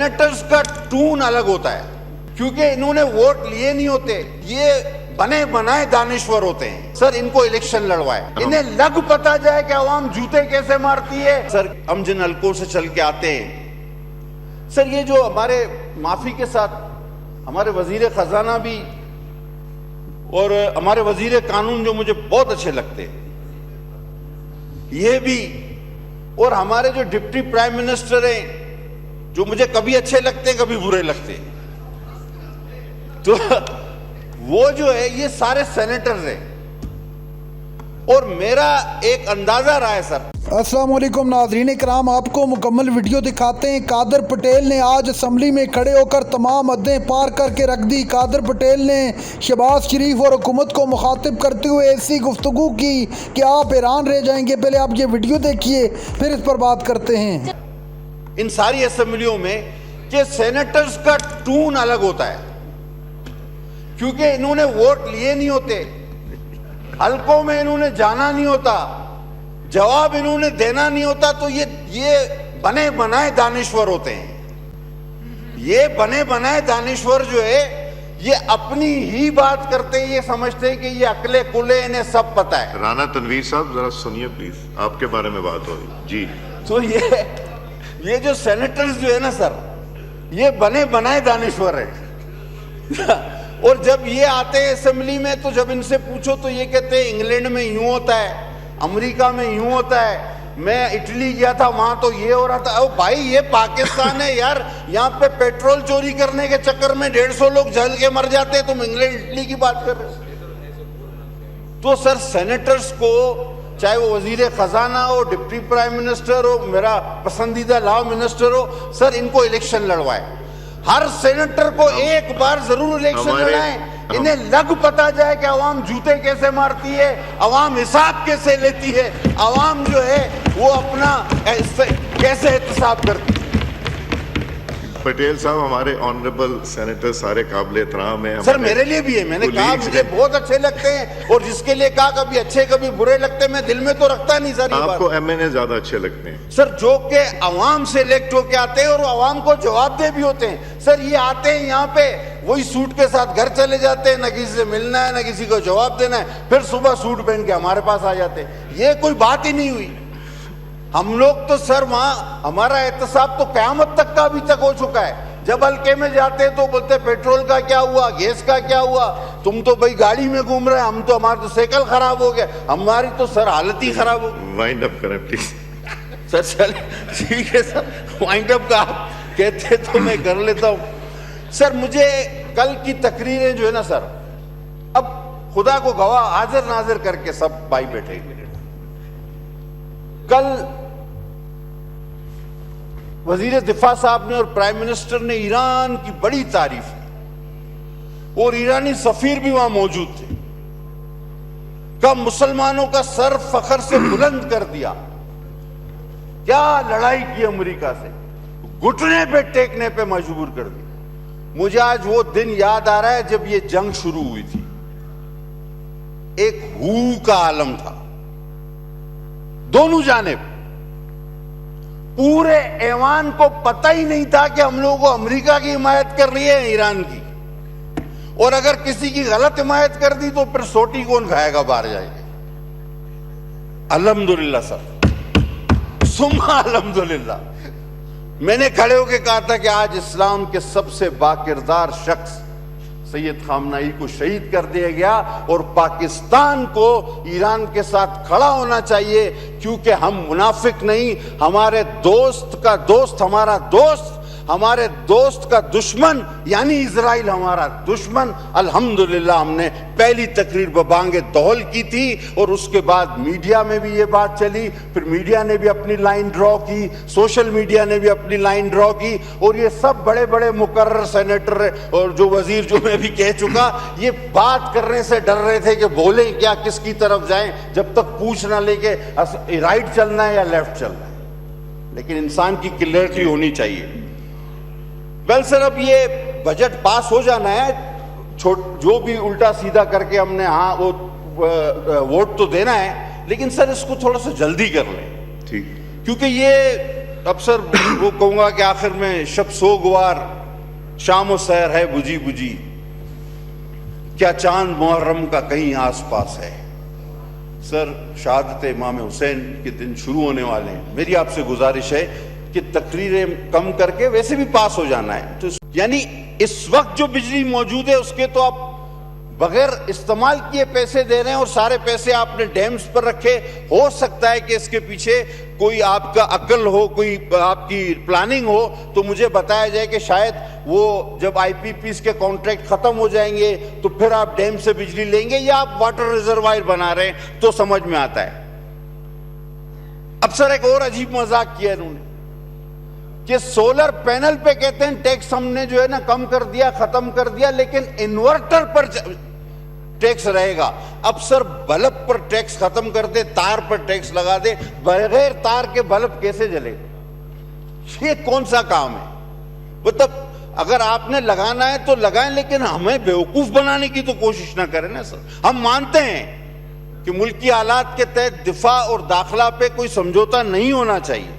Senators का twin अलग होता है, क्योंकि इन्होंने वोट लिए नहीं होते, ये बने बनाए दानिश्वर होते हैं। सर इनको इलेक्शन लड़वाए, इन्हें लग पता जाए कि आवाम जूते कैसे मारती है। सर हम जिन हलकों से चल के आते हैं, सर ये जो हमारे माफी के साथ हमारे वजीर खजाना भी और हमारे वजीर कानून जो मुझे बहुत अच्छे लगते हैं, ये भी, और हमारे जो डिप्टी प्राइम मिनिस्टर हैं जो मुझे कभी अच्छे लगते हैं कभी बुरे लगते हैं, तो वो जो है ये सारे सेनेटर्स हैं। और मेरा एक अंदाजा रहा है सर। अस्सलाम वालेकुम नाज़रीन कराम, आपको मुकम्मल वीडियो दिखाते हैं। कादर पटेल ने आज असम्बली में खड़े होकर तमाम हदें पार करके रख दी। कादर पटेल ने शहबाज शरीफ और हुकूमत को मुखातिब करते हुए ऐसी गुफ्तगू की कि आप हैरान रह जाएंगे। पहले आप ये वीडियो देखिए, फिर इस पर बात करते हैं। इन सारी असम्बलियों में कि सेनेटर्स का टून अलग होता है, क्योंकि इन्होंने वोट लिए नहीं होते, हलकों में इन्होंने जाना नहीं होता, जवाब इन्होंने देना नहीं होता, तो ये बने बनाए दानिश्वर होते हैं। ये बने बनाए दानिश्वर जो है ये अपनी ही बात करते हैं, ये समझते हैं कि ये अकले कुले, इन्हें सब पता है। राना तनवीर साहब जरा सुनिए प्लीज, आपके बारे में बात हो रही जी। तो ये जो सेनेटर्स जो है ना सर, ये बने बनाए दानिश्वर है। और जब ये आते हैं असेंबली में तो जब इनसे पूछो तो ये कहते हैं इंग्लैंड में यूं होता है, अमेरिका में यूं होता है, मैं इटली गया था वहां तो ये हो रहा था। ओ भाई ये पाकिस्तान है यार, यहाँ पे पेट्रोल चोरी करने के चक्कर में 150 लोग जल के मर जाते हैं, तुम इंग्लैंड इटली की बात कर रहे हो। तो सर सेनेटर्स को, चाहे वो वजीर खजाना हो, डिप्टी प्राइम मिनिस्टर हो, मेरा पसंदीदा लॉ मिनिस्टर हो, सर इनको इलेक्शन लड़वाए। हर सेनेटर को एक बार जरूर इलेक्शन लड़ाएं, इन्हें लग पता जाए कि आवाम जूते कैसे मारती है, आवाम हिसाब कैसे लेती है, आवाम जो है वो अपना कैसे एहतसाब करती है। पटेल साहब हमारे ऑनरेबल सेनेटर सारे काबिल एहतराम है सर, मेरे लिए भी है। मैंने कहा मुझे बहुत अच्छे लगते हैं, और जिसके लिए कहा कभी अच्छे कभी बुरे लगते हैं, मैं दिल में तो रखता नहीं सर। आपको एमएनए ज्यादा अच्छे लगते हैं सर, जो के अवाम से इलेक्ट होके आते हैं और अवाम को जवाबदेह भी होते हैं। सर ये आते हैं यहाँ पे, वही सूट के साथ घर चले जाते हैं, न किसी से मिलना है न किसी को जवाब देना है, फिर सुबह सूट पहन के हमारे पास आ जाते हैं। ये कोई बात ही नहीं हुई। हम लोग तो सर वहां हमारा एहतसाब तो क़यामत तक का अभी तक हो चुका है। जब हल्के में जाते हैं तो बोलते पेट्रोल का क्या हुआ, गैस का क्या हुआ, तुम तो भाई गाड़ी में घूम रहे हैं, हम तो, हमारा तो साइकिल खराब हो गया, हमारी तो सर हालत ही खराब हो गई। वाइंड अप करें प्लीज सर। चल ठीक है सर, वाइंड अप का आप कहते तो मैं कर लेता हूं। सर मुझे कल की तकरीरें जो है ना सर, अब खुदा को गवाह हाजिर नाजिर करके सब भाई बैठे, कल वजीर दिफा साहब ने और प्राइम मिनिस्टर ने ईरान की बड़ी तारीफ की, और ईरानी सफीर भी वहां मौजूद थे। कब मुसलमानों का सर फखर से बुलंद कर दिया, क्या लड़ाई की अमेरिका से, घुटने पे टेकने पे मजबूर कर दिया। मुझे आज वो दिन याद आ रहा है जब ये जंग शुरू हुई थी। एक हू का आलम था दोनों जानिब, पूरे ऐवान को पता ही नहीं था कि हम लोगों को अमेरिका की हिमायत कर रही है ईरान की, और अगर किसी की गलत हिमायत कर दी तो फिर सोटी कौन खाएगा, बाहर जाएगा। अल्हम्दुलिल्लाह सर, सुम्मा अल्हम्दुलिल्लाह। मैंने खड़े होकर कहा था कि आज इस्लाम के सबसे बाकिरदार शख्स सैयद खामनाई को शहीद कर दिया गया, और पाकिस्तान को ईरान के साथ खड़ा होना चाहिए, क्योंकि हम मुनाफिक नहीं, हमारे दोस्त का दोस्त हमारा दोस्त, हमारे दोस्त का दुश्मन यानी इजराइल हमारा दुश्मन। अल्हम्दुलिल्लाह हमने पहली तकरीर बबांगे दौल की थी, और उसके बाद मीडिया में भी ये बात चली, फिर मीडिया ने भी अपनी लाइन ड्रॉ की, सोशल मीडिया ने भी अपनी लाइन ड्रॉ की, और ये सब बड़े बड़े मुकर्रर सेनेटर और जो वजीर, जो मैं भी कह चुका, ये बात करने से डर रहे थे कि बोले क्या, किसकी तरफ जाएं, जब तक पूछ ना लेके राइट चलना है या लेफ्ट चलना है। लेकिन इंसान की क्लियरिटी होनी चाहिए। वेल सर, अब ये बजट पास हो जाना है, जो भी उल्टा सीधा करके हमने, हाँ वो वोट तो देना है, लेकिन सर इसको थोड़ा सा जल्दी कर लें, ठीक, क्योंकि ये अफसर वो कहूंगा कि आखिर में शब सोगवार शाम सहर है बुझी बुझी, क्या चांद मुहर्रम का कहीं आसपास है। सर, शहादत इमाम हुसैन के दिन शुरू होने वाले हैं। मेरी आपसे गुजारिश है कि तकरीरें कम करके वैसे भी पास हो जाना है। तो यानी इस वक्त जो बिजली मौजूद है उसके तो आप बगैर इस्तेमाल किए पैसे दे रहे हैं और सारे पैसे आपने डैम्स पर रखे। हो सकता है कि इसके पीछे कोई आपका अक्ल हो, कोई आपकी प्लानिंग हो, तो मुझे बताया जाए कि शायद वो जब आईपीपीस के कॉन्ट्रैक्ट खत्म हो जाएंगे तो फिर आप डैम से बिजली लेंगे या आप वाटर रिजर्वायर बना रहे हैं, तो समझ में आता है। अब सर एक और अजीब मजाक किया इन्होंने कि सोलर पैनल पे कहते हैं टैक्स हमने जो है ना कम कर दिया, खत्म कर दिया, लेकिन इन्वर्टर पर टैक्स रहेगा। अब सर बल्ब पर टैक्स खत्म कर दे, तार पर टैक्स लगा दे, बगैर तार के बल्ब कैसे जले? ये कौन सा काम है? मतलब अगर आपने लगाना है तो लगाएं, लेकिन हमें बेवकूफ बनाने की तो कोशिश ना करें ना सर। हम मानते हैं कि मुल्की हालात के तहत दिफा और दाखिला पे कोई समझौता नहीं होना चाहिए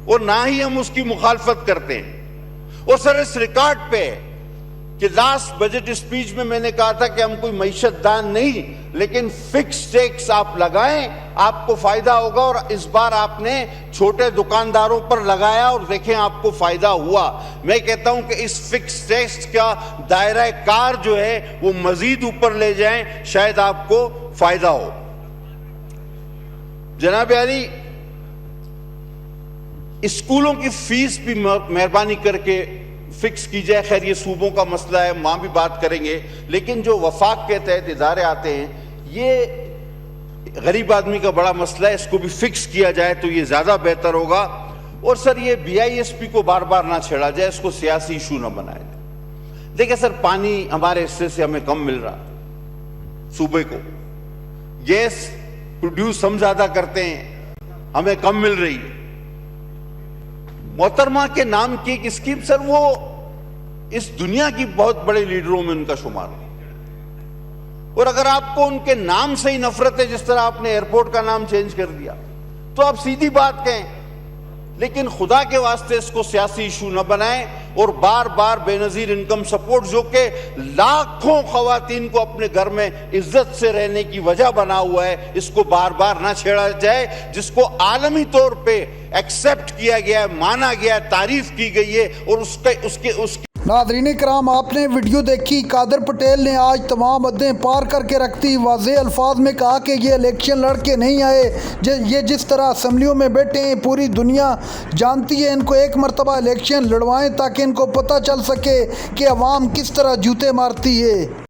और ना ही हम उसकी मुखालफत करते हैं। और सर इस रिकॉर्ड पे कि लास्ट बजट स्पीच में मैंने कहा था कि हम कोई मईशत दान नहीं, लेकिन फिक्स टैक्स आप लगाएं, आपको फायदा होगा। और इस बार आपने छोटे दुकानदारों पर लगाया और देखें आपको फायदा हुआ। मैं कहता हूं कि इस फिक्स टैक्स का दायरा कार जो है वो मजीद ऊपर ले जाएं, शायद आपको फायदा हो। जनाब अली, स्कूलों की फीस भी मेहरबानी करके फिक्स की जाए। खैर ये सूबों का मसला है, वहां भी बात करेंगे, लेकिन जो वफाक के तहत इदारे आते हैं ये गरीब आदमी का बड़ा मसला है, इसको भी फिक्स किया जाए तो ये ज्यादा बेहतर होगा। और सर ये BISP को बार बार ना छेड़ा जाए, इसको सियासी इशू ना बनाया जाए। देखिए सर, पानी हमारे हिस्से से हमें कम मिल रहा, सूबे को गैस प्रोड्यूस हम ज्यादा करते हैं, हमें कम मिल रही है। मोहतरमा के नाम की एक स्कीम सर, वो इस दुनिया की बहुत बड़े लीडरों में उनका शुमार है। और अगर आपको उनके नाम से ही नफरत है, जिस तरह आपने एयरपोर्ट का नाम चेंज कर दिया, तो आप सीधी बात कहें, लेकिन खुदा के वास्ते इसको सियासी इशू न बनाएं। और बार बार बेनजीर इनकम सपोर्ट जो कि लाखों खवातीन को अपने घर में इज्जत से रहने की वजह बना हुआ है, इसको बार बार ना छेड़ा जाए, जिसको आलमी तौर पे एक्सेप्ट किया गया है, माना गया है, तारीफ की गई है। और उसके नाज़रीन कराम, आपने वीडियो देखी। कादर पटेल ने आज तमाम हदें पार करके रख दी। वाज़ेह अल्फाज में कहा कि ये इलेक्शन लड़ के नहीं आए, ये जिस तरह असम्बलियों में बैठे हैं पूरी दुनिया जानती है। इनको एक मरतबा इलेक्शन लड़वाएं ताकि इनको पता चल सके कि अवाम किस तरह जूते मारती है।